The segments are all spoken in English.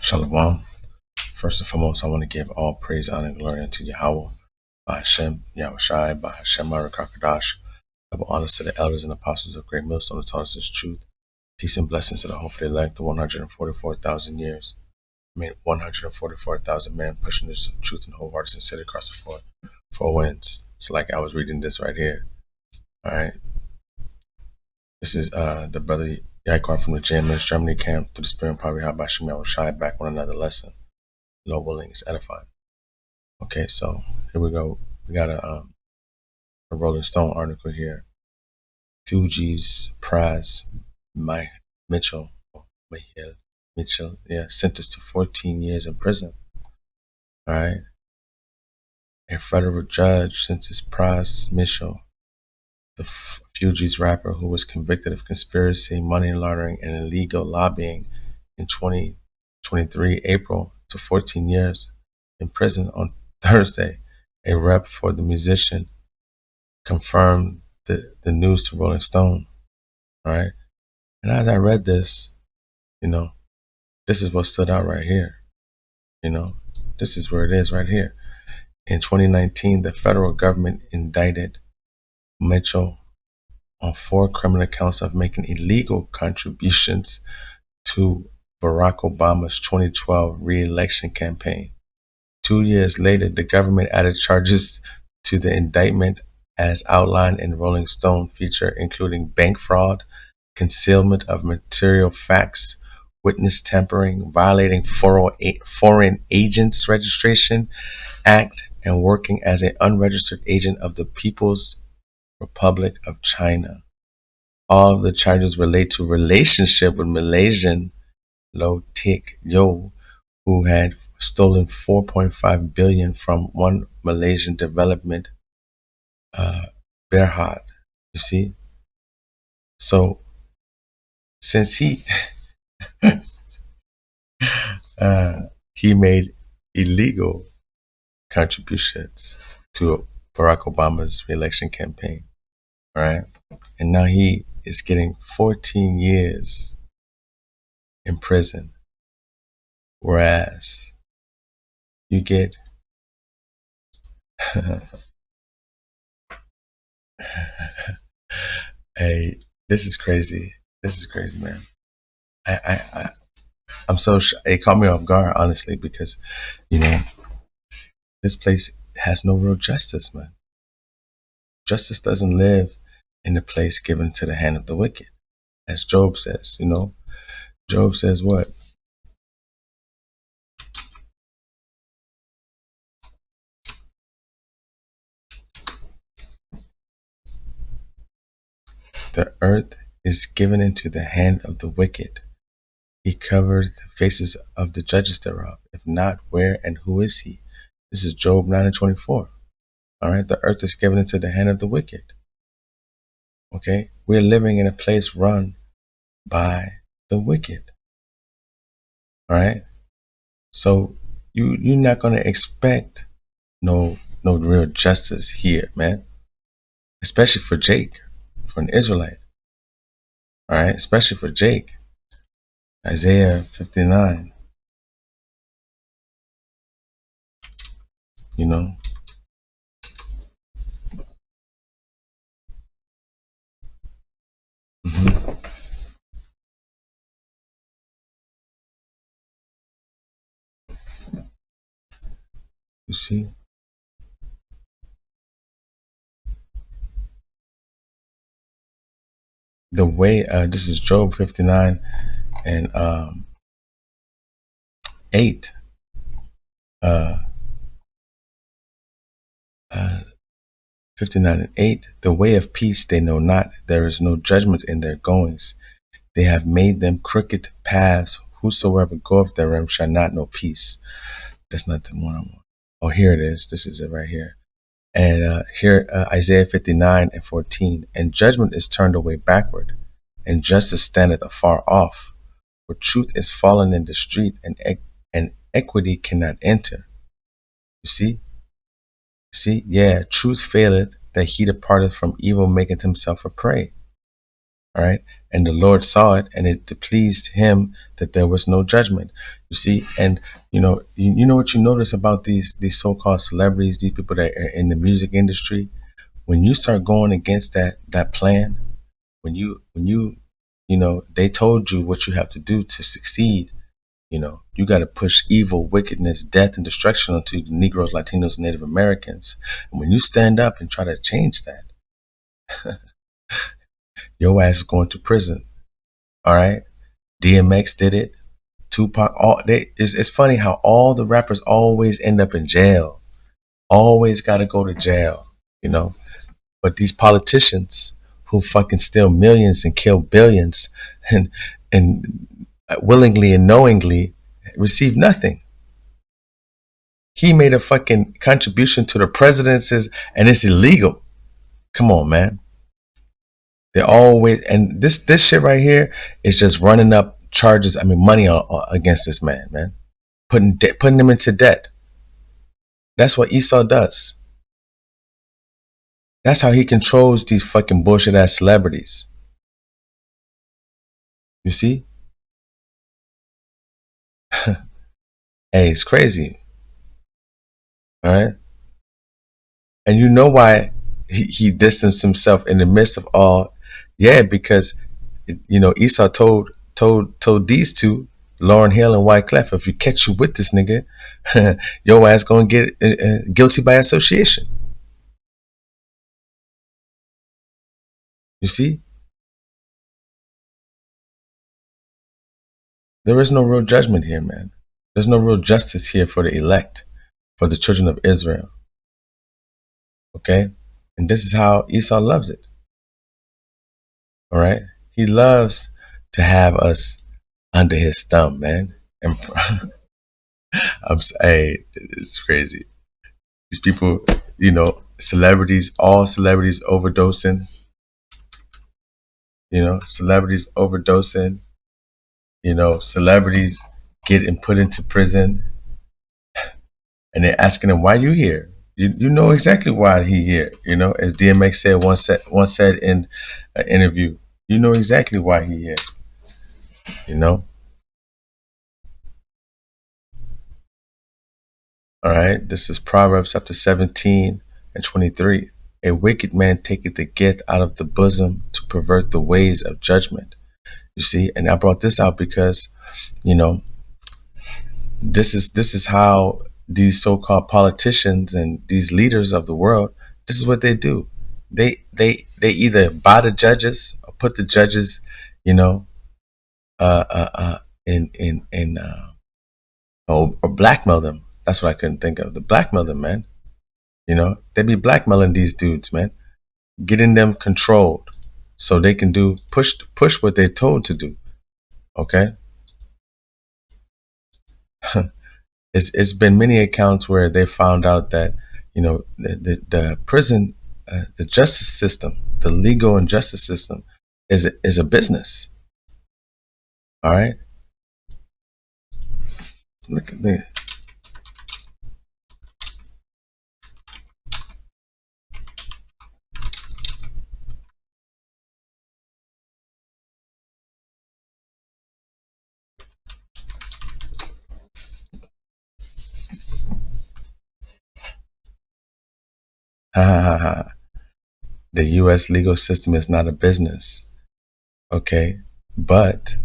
Shalom. First and foremost, I want to give all praise, honor, and glory unto Yahweh, by Hashem, Yahushai, by Hashem, Marakakadash. Double honors to the elders and apostles of Great Millstone who taught us this truth. Peace and blessings to the hopefully elect, the 144,000 years. 144,000 men pushing this truth and wholehearted sincerity across the four winds. It's like I was reading this right here. All right. This is the brother Yaquar from the JMS Germany camp through the spirit and power of Hashem, Yahushai, back on another lesson. Lord willing, is edifying. Okay, so here we go. We got a Rolling Stone article here. Fuji's Prize, Mike Mitchell, sentenced to 14 years in prison. All right, a federal judge sentenced Prize Mitchell, the Fuji's rapper who was convicted of conspiracy, money laundering, and illegal lobbying in 2023 April to 14 years in prison on Thursday. A rep for the musician confirmed the news to Rolling Stone. All right. And as I read this, this is what stood out right here. This is where it is right here. In 2019, the federal government indicted Mitchell on 4 criminal counts of making illegal contributions to Barack Obama's 2012 re-election campaign. 2 years later, the government added charges to the indictment as outlined in Rolling Stone feature, including bank fraud, concealment of material facts, witness tampering, violating Foreign Agents Registration Act, and working as an unregistered agent of the People's Republic of China. All of the charges relate to relationship with Malaysian Low Tik Yo, who had stolen 4.5 billion from one Malaysian development, Berhad. You see? So since he made illegal contributions to Barack Obama's re-election campaign, right? And now he is getting 14 years in prison, whereas you get this is crazy. This is crazy, man. I'm so it caught me off guard, honestly, because this place has no real justice, man. Justice doesn't live in the place given to the hand of the wicked, as Job says. Job says what? The earth is given into the hand of the wicked. He covered the faces of the judges thereof. If not, where and who is he? This is Job 9:24. All right, the earth is given into the hand of the wicked. Okay, we're living in a place run by the wicked. All right, so you're not gonna expect no real justice here, man. Especially for Jake, for an Israelite. All right, especially for Jake. Isaiah 59. Mm-hmm. You see, the way this is Job 59 and 8. Uh, 59 and 8. The way of peace they know not. There is no judgment in their goings. They have made them crooked paths. Whosoever goeth therein shall not know peace. That's not the one I want. Oh, here it is. This is it right here. And here, Isaiah 59 and 14. And judgment is turned away backward, and justice standeth afar off. For truth is fallen in the street, and equity cannot enter. You see? See? Yeah, truth faileth, that he departeth from evil maketh himself a prey. All right. And the Lord saw it, and it pleased him that there was no judgment. You see, and you know what you notice about these so-called celebrities, these people that are in the music industry, when you start going against that plan, when you they told you what you have to do to succeed. You got to push evil, wickedness, death, and destruction onto the Negroes, Latinos, Native Americans. And when you stand up and try to change that, your ass is going to prison. All right. DMX did it. Tupac. It's funny how all the rappers always end up in jail. Always got to go to jail. You know. But these politicians who fucking steal millions and kill billions and and willingly and knowingly receive nothing. He made a fucking contribution to the presidencies and it's illegal. Come on, man. They always, and this shit right here is just running up charges. I mean, money against this man, man. Putting him into debt. That's what Esau does. That's how he controls these fucking bullshit ass celebrities. You see? Hey, it's crazy. All right. And you know why he distanced himself in the midst of all? Yeah, because Esau told these two, Lauren Hill and Wyclef, if we catch you with this nigga, your ass gonna get guilty by association. You see, there is no real judgment here, man. There's no real justice here for the elect, for the children of Israel. Okay, and this is how Esau loves it. All right, he loves to have us under his thumb, man. And hey, it's crazy. These people, celebrities, all celebrities overdosing, celebrities overdosing, celebrities getting put into prison, and they're asking him, why you here? You know exactly why he here, as DMX said once said in an interview, you know exactly why he here, you know? All right, this is Proverbs chapter 17 and 23. A wicked man taketh the gift out of the bosom to pervert the ways of judgment. You see, and I brought this out because, you know, this is how these so-called politicians and these leaders of the world, this is what they do. They either buy the judges or put the judges, you know, uh, uh, uh or blackmail them. That's what I couldn't think of. The blackmail them, man. They be blackmailing these dudes, man, getting them controlled so they can push what they're told to do. Okay. It's been many accounts where they found out that the prison, the justice system, the legal and justice system is a business. All right, look at the ha ha ha ha. The U.S. legal system is not a business. Okay, but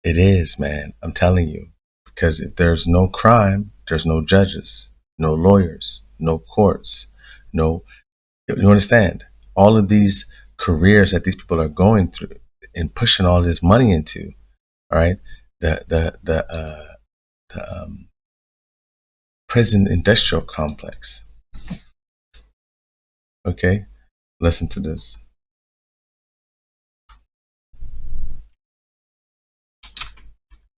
it is, man. I'm telling you, because if there's no crime, there's no judges, no lawyers, no courts, no. You understand? All of these careers that these people are going through and pushing all this money into, all right? The prison industrial complex. Okay, listen to this.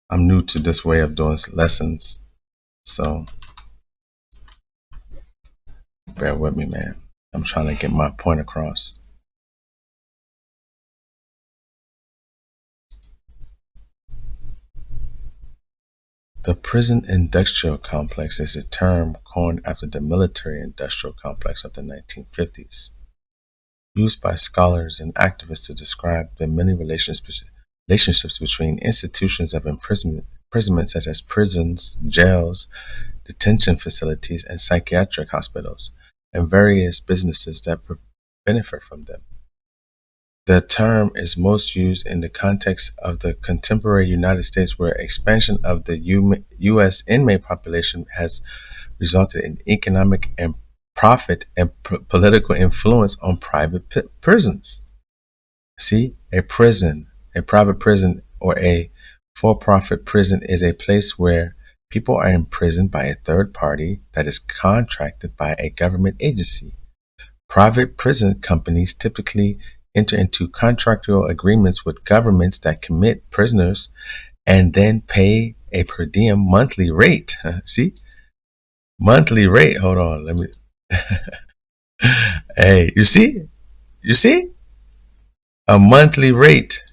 I'm new to this way of doing lessons, so bear with me, man. I'm trying to get my point across. The prison industrial complex is a term coined after the military industrial complex of the 1950s. used by scholars and activists to describe the many relationships between institutions of imprisonment such as prisons, jails, detention facilities, and psychiatric hospitals, and various businesses that benefit from them. The term is most used in the context of the contemporary United States, where expansion of the U.S. inmate population has resulted in economic and profit and political influence on private prisons. See, a private prison, or a for profit prison is a place where people are imprisoned by a third party that is contracted by a government agency. Private prison companies typically enter into contractual agreements with governments that commit prisoners and then pay a per diem monthly rate. See, monthly rate. Hold on, let me. Hey, you see, a monthly rate.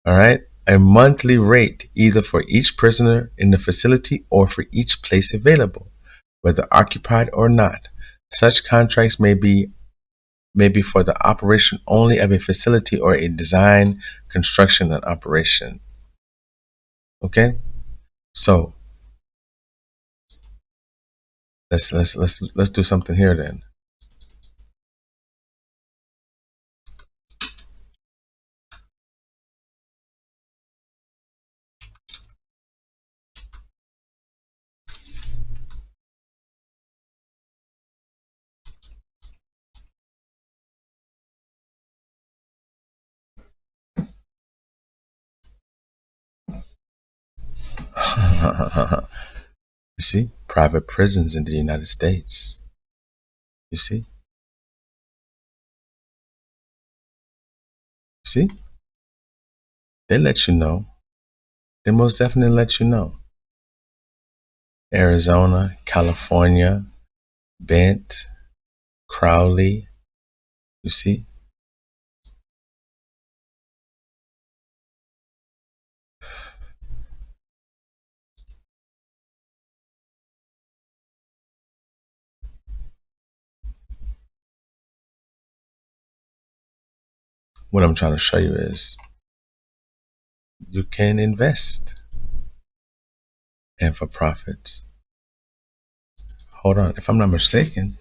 All right, a monthly rate either for each prisoner in the facility or for each place available, whether occupied or not. Such contracts may be for the operation only of a facility or a design, construction, and operation. Okay, so let's do something here then. You see, private prisons in the United States. You see, they let you know. They most definitely let you know. Arizona, California, Bent, Crowley. You see, what I'm trying to show you is you can invest and for profits. Hold on, if I'm not mistaken.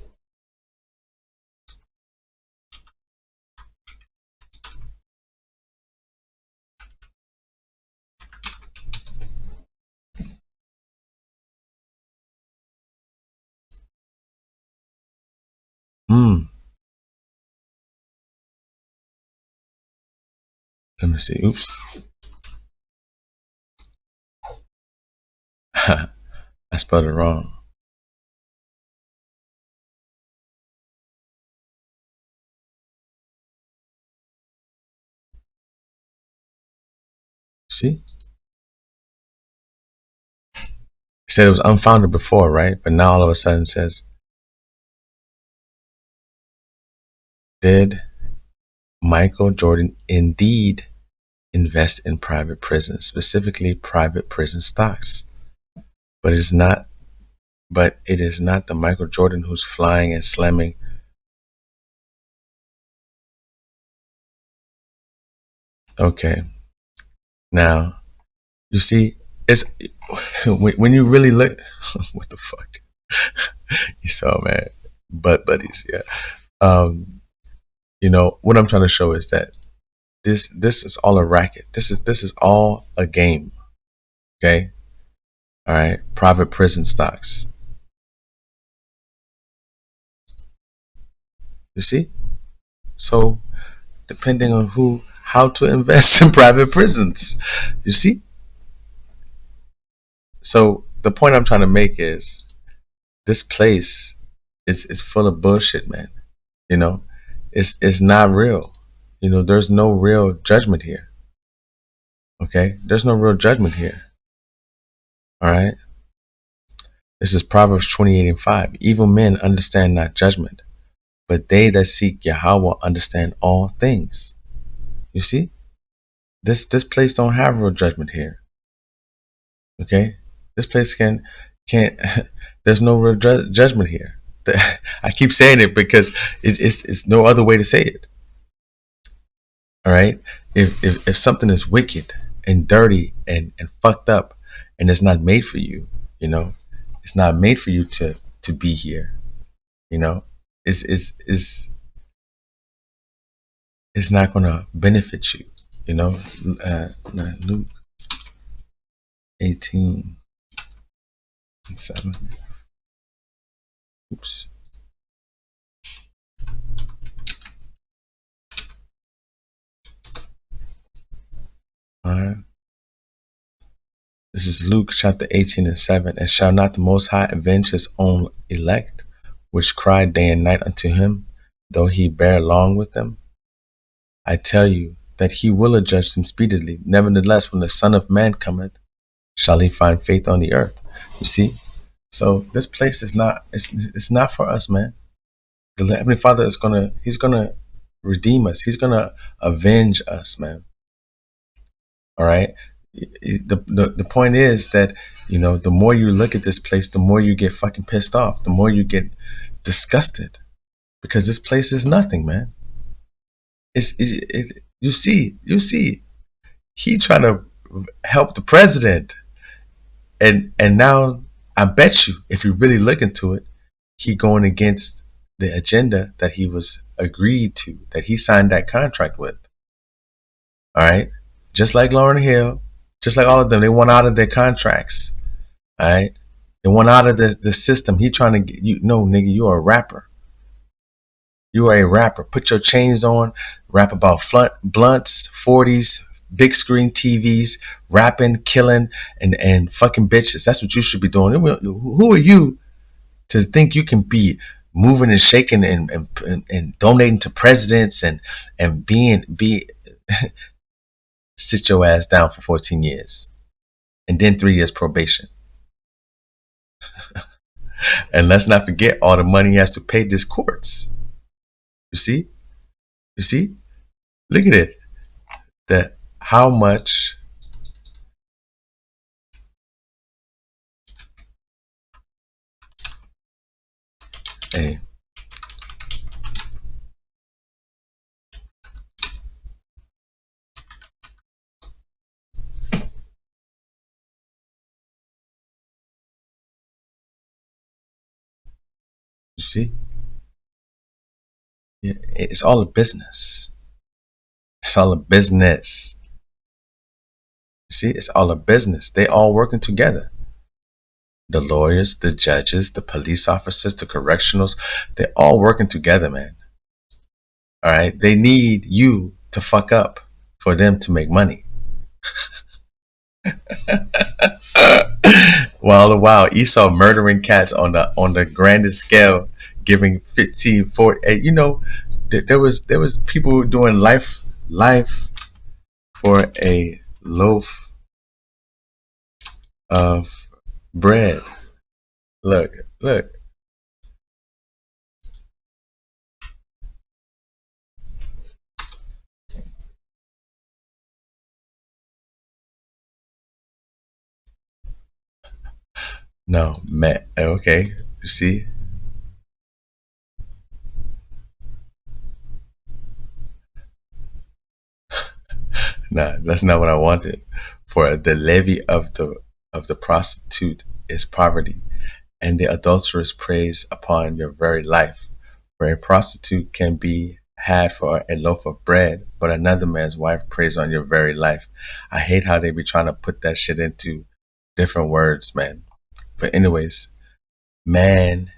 Hmm. Let me see. Oops. I spelled it wrong. See? It said it was unfounded before, right? But now all of a sudden it says, did Michael Jordan indeed invest in private prisons, specifically private prison stocks? But it is not the Michael Jordan who's flying and slamming. Okay. Now, you see, it's when you really look what the fuck? You saw, man. Butt buddies, yeah. Um, what I'm trying to show is that this is all a racket. This is all a game. Okay? All right. Private prison stocks. You see? So depending on how to invest in private prisons. You see? So the point I'm trying to make is this place is full of bullshit, man. You know, it's not real. There's no real judgment here. Okay? There's no real judgment here. All right? This is Proverbs 28:5. Evil men understand not judgment, but they that seek Yahweh understand all things. You see? This place don't have real judgment here. Okay? This place can't there's no real judgment here. I keep saying it because it's no other way to say it. All right. If something is wicked and dirty and fucked up and it's not made for you, you know, it's not made for you to be here. You know, is it's not gonna benefit you. You know, Luke 18:7. Oops. All right. This is Luke chapter 18:7. And shall not the Most High avenge his own elect, which cry day and night unto him, though he bear long with them? I tell you that he will adjudge them speedily. Nevertheless, when the Son of Man cometh, shall he find faith on the earth? You see? So this place is not it's not for us, man. The Heavenly Father is he's gonna redeem us. He's gonna avenge us, man. All right. The point is that, the more you look at this place, the more you get fucking pissed off, the more you get disgusted, because this place is nothing, man. You see, he trying to help the president, and now I bet you, if you really look into it, he going against the agenda that he was agreed to, that he signed that contract with. All right, just like Lauryn Hill, just like all of them, they want out of their contracts. All right, they want out of the system. He trying to get you. No, nigga, you are a rapper. You are a rapper. Put your chains on. Rap about blunts, 40s, big screen TVs, rapping, killing, and fucking bitches. That's what you should be doing. Who are you to think you can be moving and shaking and donating to presidents and be sit your ass down for 14 years and then 3 years probation? And let's not forget all the money he has to pay these courts. You see? You see? Look at it. That how much. Hey, you see? Yeah, it's all a business. It's all a business. You see, it's all a business. They all working together. The lawyers, the judges, the police officers, the correctionals, they're all working together, man. All right. They need you to fuck up for them to make money. While all the while Esau murdering cats on the grandest scale, giving 15, 40. There was people doing life for a loaf of bread. Look, look. No, man. Okay, you see, nah, that's not what I wanted. For the levy of the prostitute is poverty, and the adulteress preys upon your very life. For a prostitute can be had for a loaf of bread, but another man's wife preys on your very life. I hate how they be trying to put that shit into different words, man. But anyways, man,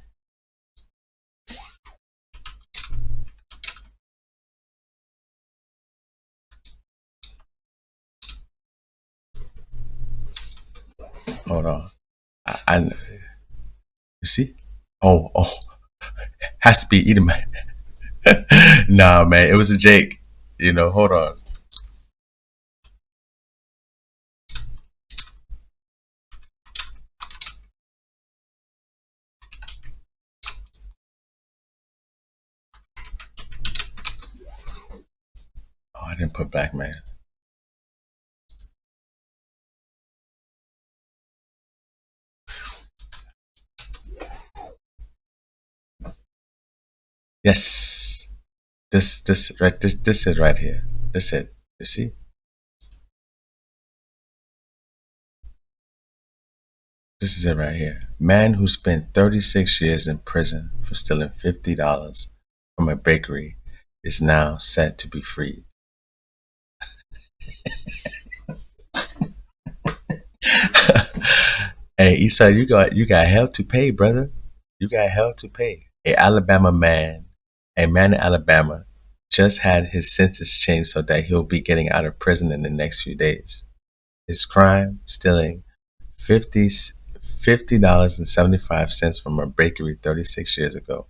hold on. I you see? Oh, has to be eating man. Nah, man, it was a Jake. Hold on. Oh, I didn't put black man. Yes. This is right here. This it. You see? This is it right here. Man who spent 36 years in prison for stealing $50 from a bakery is now set to be freed. Hey, Esau, you got hell to pay, brother. You got hell to pay. A man in Alabama, just had his sentence changed so that he'll be getting out of prison in the next few days. His crime, stealing 50 $50.75 from a bakery 36 years ago.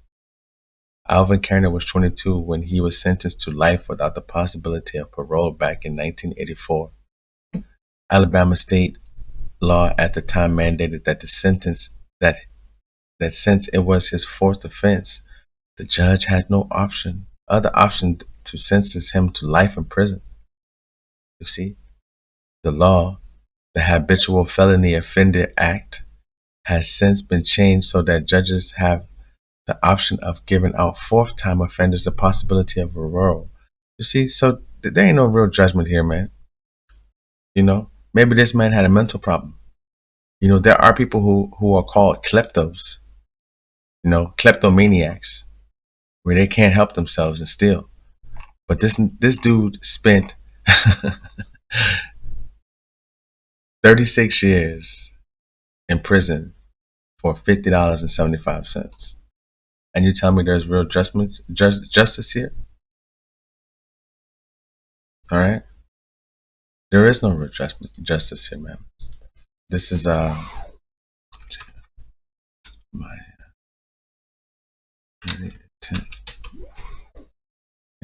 Alvin Kerner was 22 when he was sentenced to life without the possibility of parole back in 1984. Alabama state law at the time mandated that the sentence that since it was his fourth offense, the judge had no other option to sentence him to life in prison. You see, the law, the Habitual Felony Offender Act, has since been changed so that judges have the option of giving out fourth time offenders the possibility of parole. You see, so there ain't no real judgment here, man. Maybe this man had a mental problem. There are people who are called kleptos, kleptomaniacs, where they can't help themselves and steal. But this dude spent 36 years in prison for $50.75. And you tell me there's real justice here? All right? There is no real justice here, man. This is my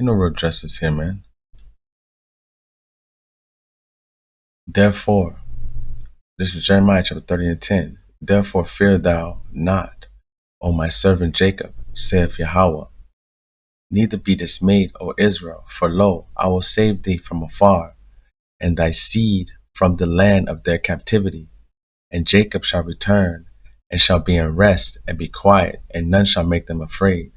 ain't no real justice here, man. Therefore, this is Jeremiah chapter 30 and 10. Therefore fear thou not, O my servant Jacob, saith Yahweh. Neither be dismayed, O Israel, for lo, I will save thee from afar, and thy seed from the land of their captivity. And Jacob shall return, and shall be in rest, and be quiet, and none shall make them afraid.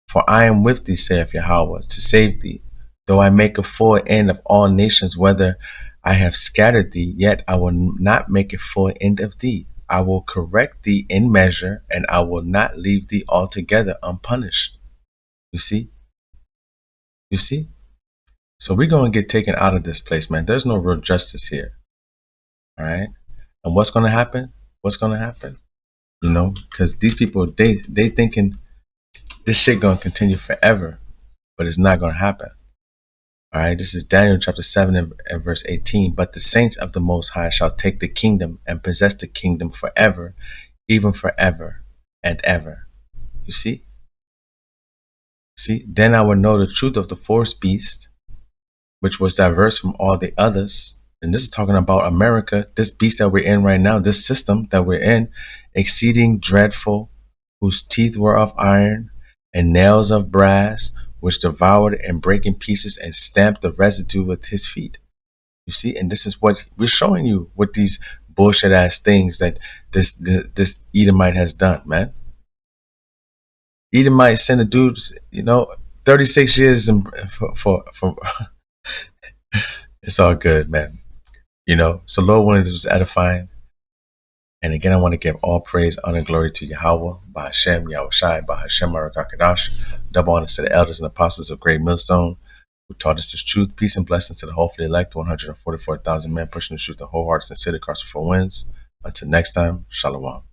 For I am with thee, saith Yahweh, to save thee. Though I make a full end of all nations, whether I have scattered thee, yet I will not make a full end of thee. I will correct thee in measure, and I will not leave thee altogether unpunished. You see? You see? So we're going to get taken out of this place, man. There's no real justice here. All right? And what's going to happen? What's going to happen? Because these people, they thinking this shit going to continue forever, but it's not going to happen. All right, this is Daniel chapter 7 and verse 18. But the saints of the Most High shall take the kingdom and possess the kingdom forever, even forever and ever. You see? See? Then I will know the truth of the fourth beast, which was diverse from all the others. And this is talking about America, this beast that we're in right now, this system that we're in, exceeding dreadful, whose teeth were of iron and nails of brass, which devoured and brake in pieces and stamped the residue with his feet. You see, and this is what we're showing you with these bullshit ass things that this Edomite has done, man. Edomite sent a dude, 36 years for it's all good, man. So Lord willing, this was edifying. And again, I want to give all praise, honor, and glory to Yahweh, Bahashem, Yahushai, Bahashem, Barakakadash. Double honors to the elders and apostles of Great Millstone who taught us this truth. Peace and blessings to the hopefully elect 144,000 men pushing the truth in whole hearts and city across the four winds. Until next time, Shalom.